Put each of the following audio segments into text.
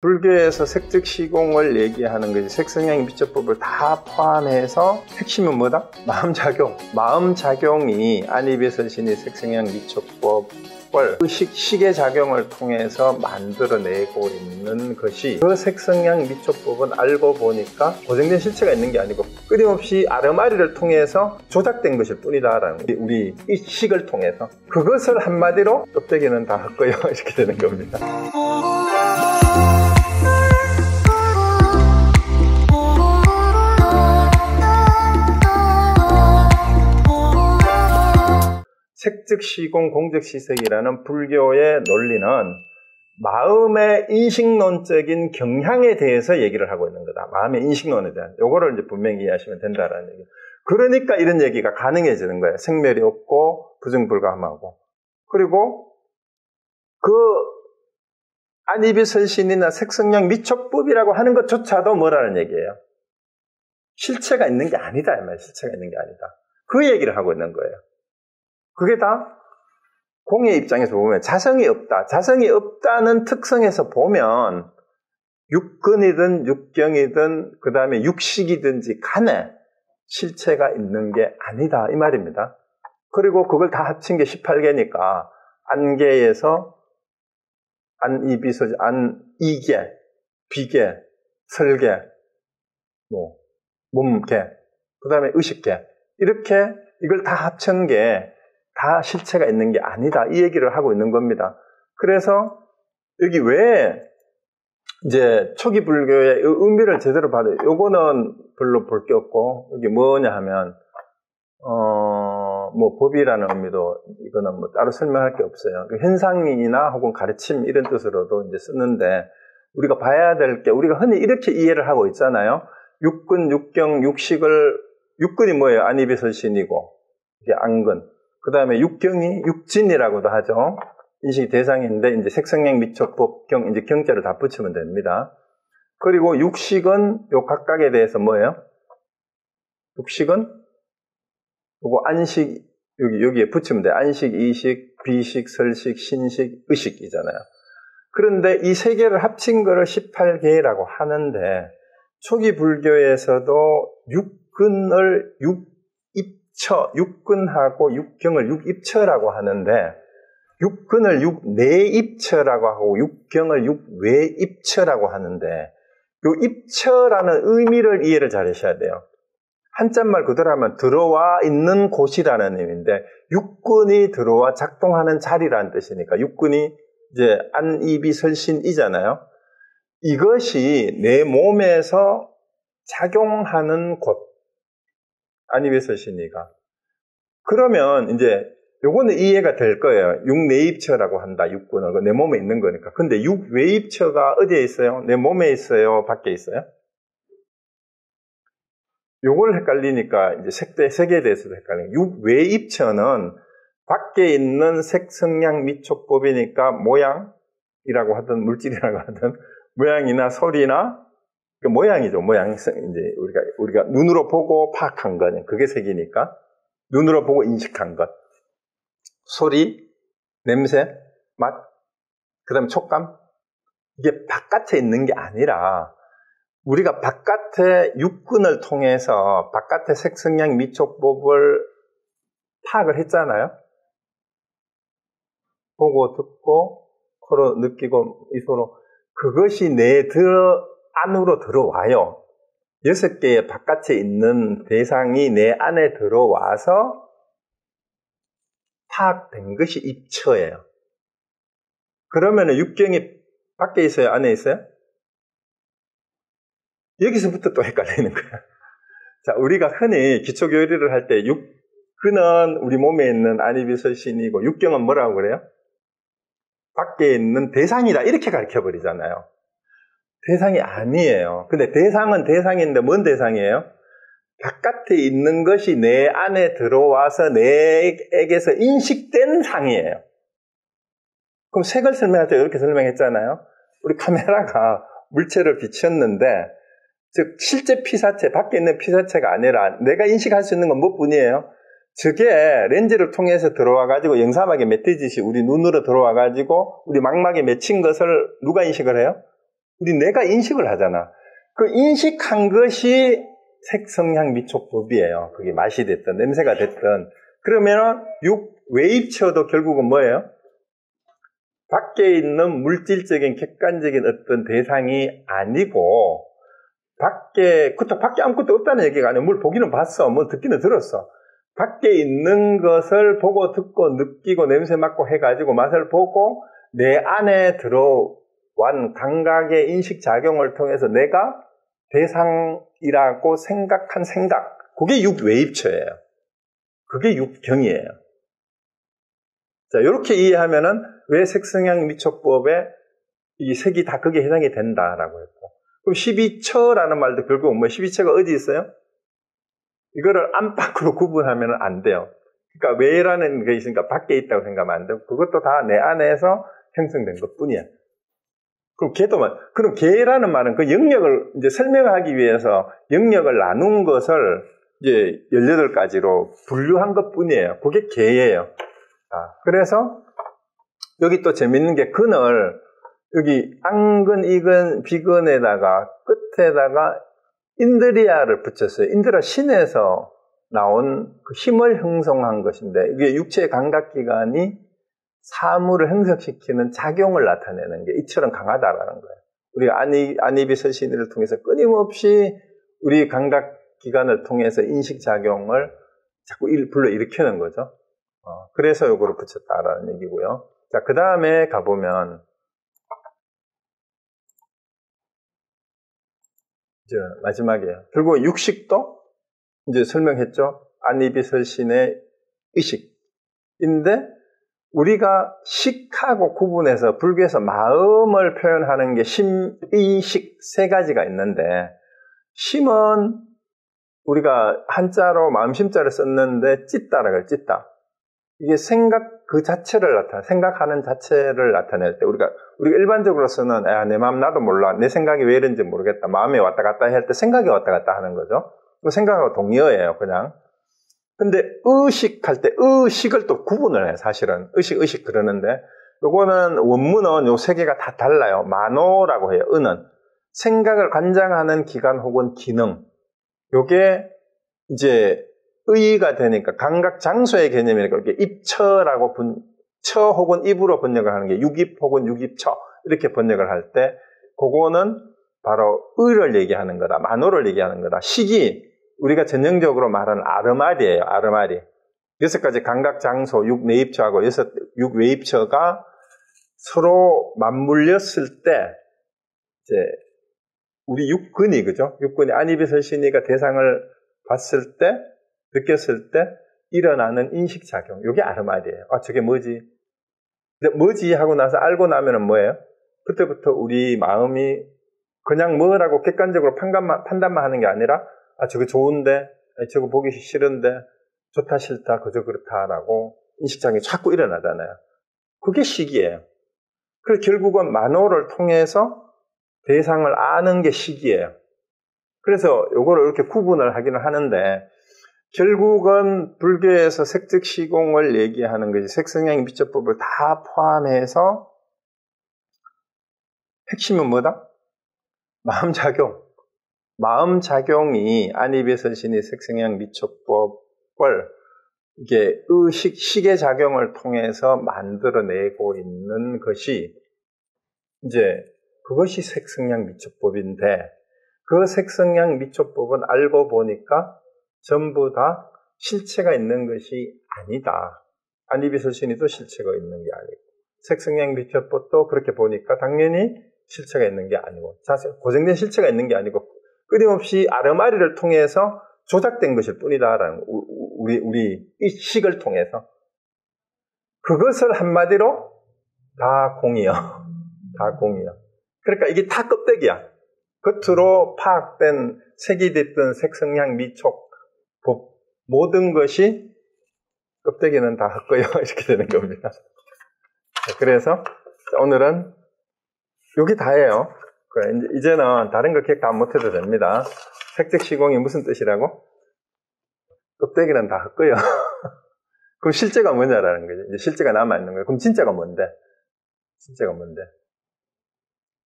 불교에서 색즉 시공을 얘기하는 것이 색성향 미처법을 다 포함해서 핵심은 뭐다? 마음작용. 마음작용이 안이비설신이 색성향 미처법을 식의 작용을 통해서 만들어내고 있는 것이, 그 색성향 미처법은 알고 보니까 고정된 실체가 있는 게 아니고 끊임없이 아르마리를 통해서 조작된 것일 뿐이다라는 거예요. 우리 이 식을 통해서. 그것을 한마디로 껍데기는 다 헛거요 이렇게 되는 겁니다. 색즉시공 공즉시색이라는 불교의 논리는 마음의 인식론적인 경향에 대해서 얘기를 하고 있는 거다. 마음의 인식론에 대한. 요거를 이제 분명히 이해하시면 된다라는 얘기. 그러니까 이런 얘기가 가능해지는 거예요. 생멸이 없고 부증불감하고. 그리고 그 안이비설신이나 색성향 미처법이라고 하는 것조차도 뭐라는 얘기예요? 실체가 있는 게 아니다. 이 말이에요. 실체가 있는 게 아니다. 그 얘기를 하고 있는 거예요. 그게 다 공의 입장에서 보면 자성이 없다. 자성이 없다는 특성에서 보면 육근이든 육경이든 그 다음에 육식이든지 간에 실체가 있는 게 아니다 이 말입니다. 그리고 그걸 다 합친 게 18개니까 안개에서 안이비설, 안이계, 비계, 설계, 몸계, 그 다음에 의식계, 이렇게 이걸 다 합친 게 다 실체가 있는 게 아니다 이 얘기를 하고 있는 겁니다. 그래서 여기 왜 이제 초기 불교의 의미를 제대로 봐도 요거는 별로 볼 게 없고, 여기 뭐냐 하면 법이라는 의미도 이거는 뭐 따로 설명할 게 없어요. 현상이나 혹은 가르침 이런 뜻으로도 이제 쓰는데, 우리가 봐야 될 게, 우리가 흔히 이렇게 이해를 하고 있잖아요. 육근, 육경, 육식을, 육근이 뭐예요? 안이비설신이고 이게 안근. 그 다음에 육경이 육진이라고도 하죠. 인식이 대상인데 이제 색성향 미처법 경, 이제 경자를 다 붙이면 됩니다. 그리고 육식은 요 각각에 대해서 뭐예요? 육식은 요거 안식, 여기에 붙이면 돼요. 안식, 이식, 비식, 설식, 신식, 의식이잖아요. 그런데 이 세 개를 합친 거를 18개라고 하는데, 초기 불교에서도 육근을 육근하고 육경을 육입처라고 하는데, 육근을 육내입처라고 하고 육경을 육외입처라고 하는데, 요 입처라는 의미를 이해를 잘 하셔야 돼요. 한자말 그대로 하면 들어와 있는 곳이라는 의미인데, 육근이 들어와 작동하는 자리라는 뜻이니까 육근이 이제 안이비설신이잖아요. 이것이 내 몸에서 작용하는 곳, 안이비설신이가. 그러면 이제 요거는 이해가 될 거예요. 육내입처라고 한다. 육근을 내 몸에 있는 거니까. 근데 육외입처가 어디에 있어요? 내 몸에 있어요? 밖에 있어요? 요걸 헷갈리니까 이제 색에 대해서도 헷갈려요. 육외입처는 밖에 있는 색성향 미처법이니까 모양이라고 하든 물질이라고 하든 모양이나 소리나 그 모양이죠. 모양. 이제 우리가 눈으로 보고 파악한 거는 그게 색이니까 눈으로 보고 인식한 것. 소리, 냄새, 맛, 그 다음에 촉감. 이게 바깥에 있는 게 아니라 우리가 바깥의 육근을 통해서 바깥의 색성향 미처법을 파악을 했잖아요. 보고 듣고 코로 느끼고 입으로. 그것이 내 안으로 들어와요. 6개의 바깥에 있는 대상이 내 안에 들어와서 파악된 것이 입처예요. 그러면 육경이 밖에 있어요? 안에 있어요? 여기서부터 또 헷갈리는 거야. 자, 우리가 흔히 기초교리를 할 때 육근은 우리 몸에 있는 안이비설신이고 육경은 뭐라고 그래요? 밖에 있는 대상이다 이렇게 가르쳐버리잖아요. 대상이 아니에요. 근데 대상은 대상인데 뭔 대상이에요? 바깥에 있는 것이 내 안에 들어와서 내에게서 인식된 상이에요. 그럼 색을 설명할 때 이렇게 설명했잖아요. 우리 카메라가 물체를 비쳤는데, 즉 실제 피사체, 밖에 있는 피사체가 아니라 내가 인식할 수 있는 건 뭐뿐이에요? 저게 렌즈를 통해서 들어와가지고 영사막에 맺히듯이 우리 눈으로 들어와가지고 우리 망막에 맺힌 것을 누가 인식을 해요? 우리 뇌가 인식을 하잖아. 그 인식한 것이 색성향 미촉법이에요. 그게 맛이 됐든 냄새가 됐든. 그러면 웨이브체어도 결국은 뭐예요? 밖에 있는 물질적인 객관적인 어떤 대상이 아니고 그렇다고 밖에 아무것도 없다는 얘기가 아니에요. 뭘 보기는 봤어. 뭐 듣기는 들었어. 밖에 있는 것을 보고 듣고 느끼고 냄새 맡고 해가지고 맛을 보고 내 안에 들어온 감각의 인식작용을 통해서 내가 대상이라고 생각한 생각, 그게 육웨이브체예요. 그게 육경이에요. 자, 이렇게 이해하면은 왜 색성향 미촉법에 이 색이 다 거기에 해당이 된다라고 했고, 그럼 12처라는 말도 결국 뭐 12처가 어디 있어요? 이거를 안팎으로 구분하면 안 돼요. 그러니까 외라는 게 있으니까 밖에 있다고 생각하면 안 되고, 그것도 다 내 안에서 형성된 것 뿐이야. 그럼 그럼 개라는 말은 그 영역을 이제 설명하기 위해서 영역을 나눈 것을 이제 18가지로 분류한 것 뿐이에요. 그게 개예요. 그래서 여기 또 재밌는 게 근을 여기 안근, 이근, 비근에다가 끝에다가 인드리아를 붙였어요. 인드리아 신에서 나온 그 힘을 형성한 것인데 이게 육체의 감각기관이 사물을 형성시키는 작용을 나타내는 게 이처럼 강하다라는 거예요. 우리가 안이비설신을 통해서 끊임없이 우리 감각기관을 통해서 인식작용을 자꾸 불러일으키는 거죠. 그래서 이거를 붙였다라는 얘기고요. 자, 그 다음에 가보면 이제 마지막이에요. 결국 육식도 이제 설명했죠. 안이비설신의 의식인데 우리가 식하고 구분해서 불교에서 마음을 표현하는 게 심의식 3가지가 있는데 심은 우리가 한자로 마음심자를 썼는데 찢다라고 해요. 찢다. 이게 생각 그 자체를 생각하는 자체를 나타낼 때 우리가 일반적으로 쓰는 내 마음 나도 몰라. 내 생각이 왜 이런지 모르겠다. 마음이 왔다 갔다 할 때 생각이 왔다 갔다 하는 거죠. 생각하고 동의어예요, 그냥. 근데 의식할 때 의식을 또 구분을 해요, 사실은. 의식 그러는데 요거는 원문은 요 3개가 다 달라요. 만호라고 해요. 의는 생각을 관장하는 기관 혹은 기능. 요게 이제 의가 되니까 감각 장소의 개념이니까 이렇게 입처라고 처 혹은 입으로 번역을 하는 게 육입 혹은 육입처 이렇게 번역을 할 때 그거는 바로 의를 얘기하는 거다. 만호를 얘기하는 거다. 식이 우리가 전형적으로 말하는 아르마리예요. 아르마리. 6가지 감각 장소, 육내입처하고 6외입처가 서로 맞물렸을 때 이제 우리 육근이 그죠? 육근이 안이비설신이가 대상을 봤을 때 느꼈을 때 일어나는 인식작용. 이게 아르마리예요. 저게 뭐지? 근데 뭐지 하고 나서 알고 나면은 뭐예요? 그때부터 우리 마음이 그냥 뭐라고 객관적으로 판단만 하는 게 아니라 저거 좋은데, 저거 보기 싫은데, 좋다 싫다, 그저 그렇다라고 인식작용이 자꾸 일어나잖아요. 그게 식이에요. 그래서 결국은 만호를 통해서 대상을 아는 게 식이에요. 그래서 요거를 이렇게 구분을 하기는 하는데 결국은 불교에서 색즉시공을 얘기하는 것이 색성향 미처법을 다 포함해서 핵심은 뭐다? 마음작용이 안이비설신이 색성향 미처법을 이게 식의 작용을 통해서 만들어내고 있는 것이 이제 그것이 색성향 미처법인데 그 색성향 미처법은 알고 보니까 전부 다 실체가 있는 것이 아니다. 안이비설신이도 실체가 있는 게 아니고 색성향 미처법도 그렇게 보니까 당연히 실체가 있는 게 아니고 고정된 실체가 있는 게 아니고 끊임없이 아르마리를 통해서 조작된 것일 뿐이다라는 우리 이 식을 통해서 그것을 한마디로 다 공이요. 다 공이요. 그러니까 이게 다 껍데기야. 겉으로 파악된 색이 됐던 색성향 미촉 모든 것이 껍데기는 다 헛거요. 이렇게 되는 겁니다. 그래서 오늘은 여기 다예요. 이제는 다른 거 기억 다 못해도 됩니다. 색즉시공이 무슨 뜻이라고? 껍데기는 다 헛거요. 그럼 실제가 뭐냐라는 거죠. 이제 실제가 남아있는 거예요. 그럼 진짜가 뭔데? 진짜가 뭔데?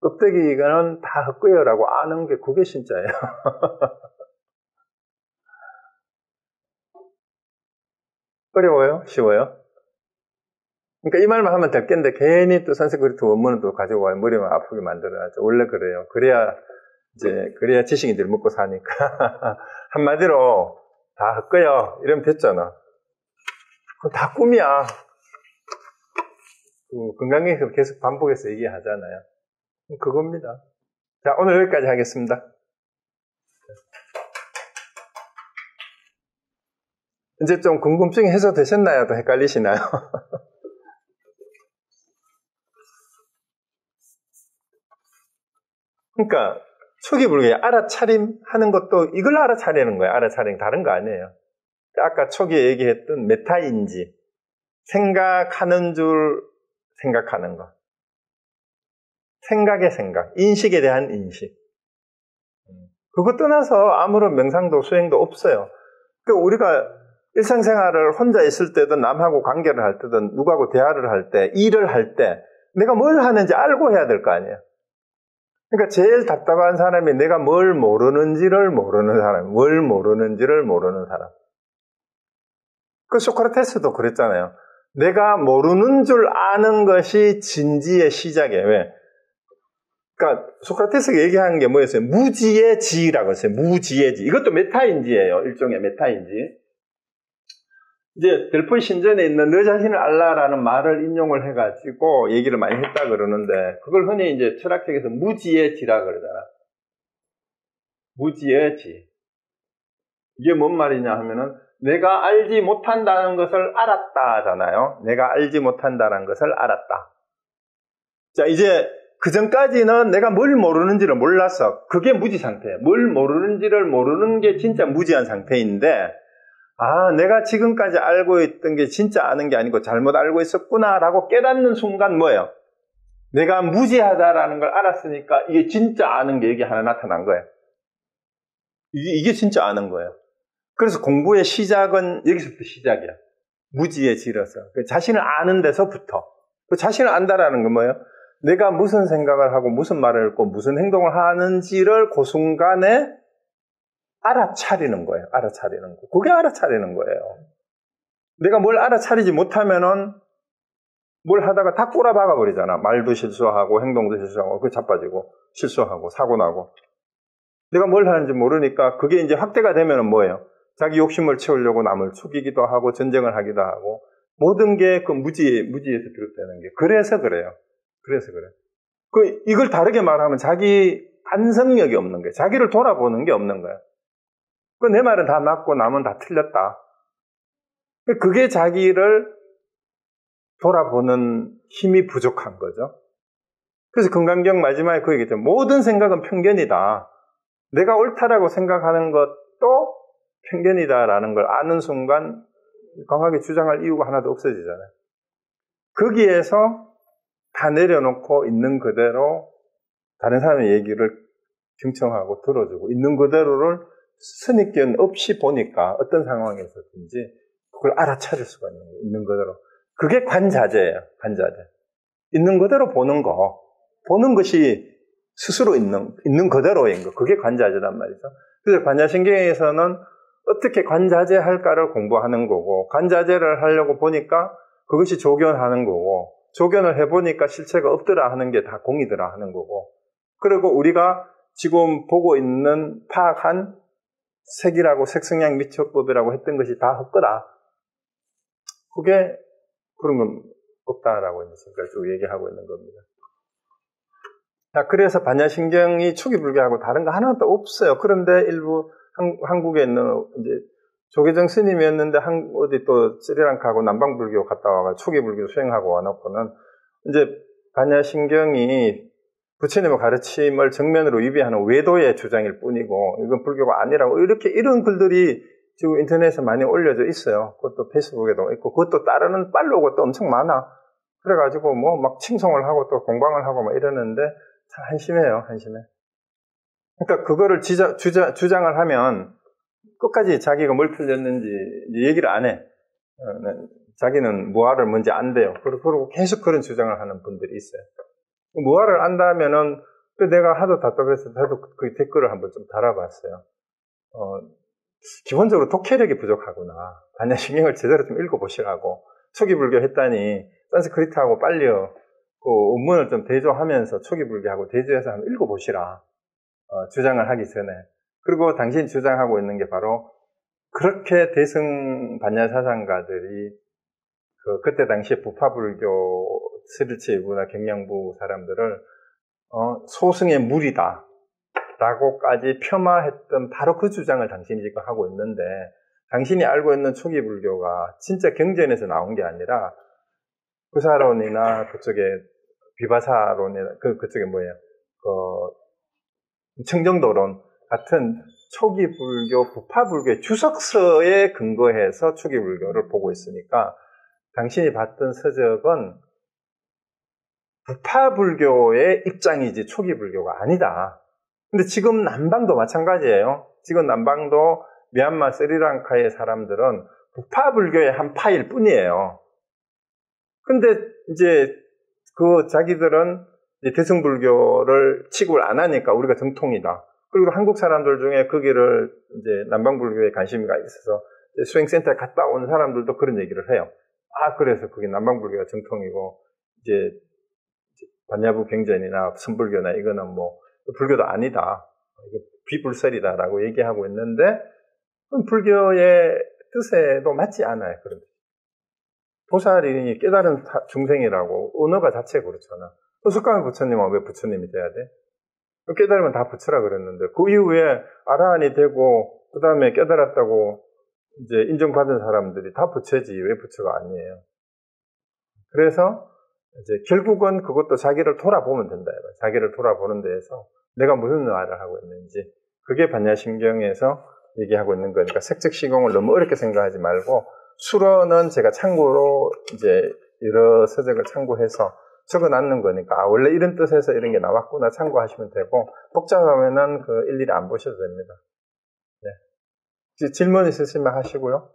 껍데기는 다 헛구여라고 아는 게 그게 진짜예요. 어려워요? 쉬워요? 그러니까 이 말만 하면 될 겠는데 괜히 또 산스크리트 원문을 또 가지고 와요. 머리만 아프게 만들어야죠. 원래 그래요. 그래야 지식이 늘 먹고 사니까. 한마디로 다 헛거요. 이러면 됐잖아. 그건 다 꿈이야. 건강에서 계속 반복해서 얘기하잖아요. 그겁니다. 자, 오늘 여기까지 하겠습니다. 이제 좀 궁금증이 해소되셨나요? 또 헷갈리시나요? 그러니까 초기 불교에 알아차림 하는 것도 이걸 알아차리는 거예요. 알아차림 다른 거 아니에요. 아까 초기에 얘기했던 메타인지, 생각하는 줄 생각하는 거, 생각의 생각, 인식에 대한 인식. 그거 떠나서 아무런 명상도 수행도 없어요. 그러니까 우리가 일상생활을 혼자 있을 때든 남하고 관계를 할 때든 누구하고 대화를 할 때, 일을 할 때 내가 뭘 하는지 알고 해야 될 거 아니에요. 그러니까 제일 답답한 사람이 내가 뭘 모르는지를 모르는 사람, 뭘 모르는지를 모르는 사람. 그 소크라테스도 그랬잖아요. 내가 모르는 줄 아는 것이 진지의 시작이에요. 왜? 그러니까 소크라테스가 얘기하는 게 뭐였어요? 무지의 지라고 했어요. 무지의 지. 이것도 메타인지예요. 일종의 메타인지. 이제 델포이 신전에 있는 너 자신을 알라라는 말을 인용을 해가지고 얘기를 많이 했다 그러는데 그걸 흔히 이제 철학책에서 무지의 지라 그러잖아. 무지의 지. 이게 뭔 말이냐 하면은 내가 알지 못한다는 것을 알았다잖아요. 내가 알지 못한다는 것을 알았다. 자, 이제 그 전까지는 내가 뭘 모르는지를 몰랐어. 그게 무지 상태예요. 뭘 모르는지를 모르는 게 진짜 무지한 상태인데 내가 지금까지 알고 있던 게 진짜 아는 게 아니고 잘못 알고 있었구나라고 깨닫는 순간 뭐예요? 내가 무지하다라는 걸 알았으니까 이게 진짜 아는 게 여기 하나 나타난 거예요. 이게 진짜 아는 거예요. 그래서 공부의 시작은 여기서부터 시작이야. 무지에 질어서. 자신을 아는 데서부터. 자신을 안다라는 건 뭐예요? 내가 무슨 생각을 하고 무슨 말을 했고 무슨 행동을 하는지를 그 순간에 알아차리는 거예요. 알아차리는 거. 그게 알아차리는 거예요. 내가 뭘 알아차리지 못하면은 뭘 하다가 다 꼬라박아 버리잖아. 말도 실수하고 행동도 실수하고 그 자빠지고 실수하고 사고 나고. 내가 뭘 하는지 모르니까 그게 이제 확대가 되면은 뭐예요? 자기 욕심을 채우려고 남을 죽이기도 하고 전쟁을 하기도 하고 모든 게 그 무지에서 비롯되는 게 그래서 그래요. 그래서 그래. 이걸 다르게 말하면 자기 반성력이 없는 거예요. 자기를 돌아보는 게 없는 거예요. 내 말은 다 맞고 남은 다 틀렸다. 그게 자기를 돌아보는 힘이 부족한 거죠. 그래서 금강경 마지막에 그 얘기죠. 모든 생각은 편견이다. 내가 옳다라고 생각하는 것도 편견이다라는 걸 아는 순간 강하게 주장할 이유가 하나도 없어지잖아요. 거기에서 다 내려놓고 있는 그대로 다른 사람의 얘기를 경청하고 들어주고 있는 그대로를 선입견 없이 보니까 어떤 상황에서든지 그걸 알아차릴 수가 있는 거예요. 있는 그대로. 그게 관자재예요. 관자재. 있는 그대로 보는 거. 보는 것이 스스로 있는 그대로인 거. 그게 관자재란 말이죠. 그래서 관자신경에서는 어떻게 관자재할까를 공부하는 거고 관자재를 하려고 보니까 그것이 조견하는 거고 조견을 해보니까 실체가 없더라 하는 게 다 공이더라 하는 거고 그리고 우리가 지금 보고 있는 파악한 색이라고 색성향 미처법이라고 했던 것이 다 헛거다. 그게 그런 건 없다라고 지금까지 쭉 얘기하고 있는 겁니다. 자, 그래서 반야신경이 초기 불교하고 다른 거 하나도 없어요. 그런데 일부 한국에 있는 이제 조계정 스님이었는데 어디 또 스리랑카하고 남방불교 갔다 와가 초기 불교 수행하고 와놓고는 이제 반야신경이 부처님의 가르침을 정면으로 위배하는 외도의 주장일 뿐이고 이건 불교가 아니라고 이런 글들이 지금 인터넷에 많이 올려져 있어요. 그것도 페이스북에도 있고 그것도 따르는 팔로우가 또 엄청 많아. 그래가지고 뭐 막 칭송을 하고 또 공방을 하고 막 이러는데 참 한심해요. 한심해. 그러니까 그거를 주장을 하면 끝까지 자기가 뭘 틀렸는지 얘기를 안 해. 자기는 무아를 뭔지 안 돼요. 그리고 계속 그런 주장을 하는 분들이 있어요. 무아를 안다면은 내가 하도 답답해서 저도 그 댓글을 한번 좀 달아봤어요. 기본적으로 독해력이 부족하구나. 반야신경을 제대로 좀 읽어보시라고. 초기불교 했다니 산스크리트하고 빨리요. 그 원문을 좀 대조하면서 초기불교하고 대조해서 한번 읽어보시라. 주장을 하기 전에. 그리고 당신이 주장하고 있는 게 바로 그렇게 대승 반야 사상가들이 그때 당시에 부파불교 스리체부나 경량부 사람들을 소승의 무리다 라고까지 폄하했던 바로 그 주장을 당신이 지금 하고 있는데, 당신이 알고 있는 초기 불교가 진짜 경전에서 나온 게 아니라 구사론이나 그쪽에 비바사론이나 그쪽에 뭐예요? 청정도론 같은 초기 불교, 부파 불교의 주석서에 근거해서 초기 불교를 보고 있으니까 당신이 봤던 서적은 부파 불교의 입장이지 초기 불교가 아니다. 근데 지금 남방도 마찬가지예요. 지금 남방도 미얀마, 스리랑카의 사람들은 부파 불교의 한 파일 뿐이에요. 근데 이제 자기들은 대승 불교를 취급을 안 하니까 우리가 정통이다. 그리고 한국 사람들 중에 거기를 이제 남방 불교에 관심이 있어서 수행센터에 갔다 온 사람들도 그런 얘기를 해요. 그래서 그게 남방 불교가 정통이고 이제 반야부 경전이나 선불교나 이거는 뭐 불교도 아니다. 비불설이다라고 얘기하고 있는데 불교의 뜻에도 맞지 않아요. 그런데 보살이 깨달은 중생이라고 언어가 자체가 그렇잖아. 석가모니 부처님은 왜 부처님이 돼야 돼? 깨달으면 다 부처라 그랬는데 그 이후에 아라한이 되고 그 다음에 깨달았다고 이제 인정받은 사람들이 다 부처지 왜 부처가 아니에요. 그래서 이제 결국은 그것도 자기를 돌아보면 된다. 자기를 돌아보는 데에서 내가 무슨 말을 하고 있는지, 그게 반야심경에서 얘기하고 있는 거니까 색적시공을 너무 어렵게 생각하지 말고, 수로는 제가 참고로 이제 여러 서적을 참고해서 적어놨는 거니까 원래 이런 뜻에서 이런 게 나왔구나 참고하시면 되고, 복잡하면은 일일이 안 보셔도 됩니다. 네. 질문 있으시면 하시고요.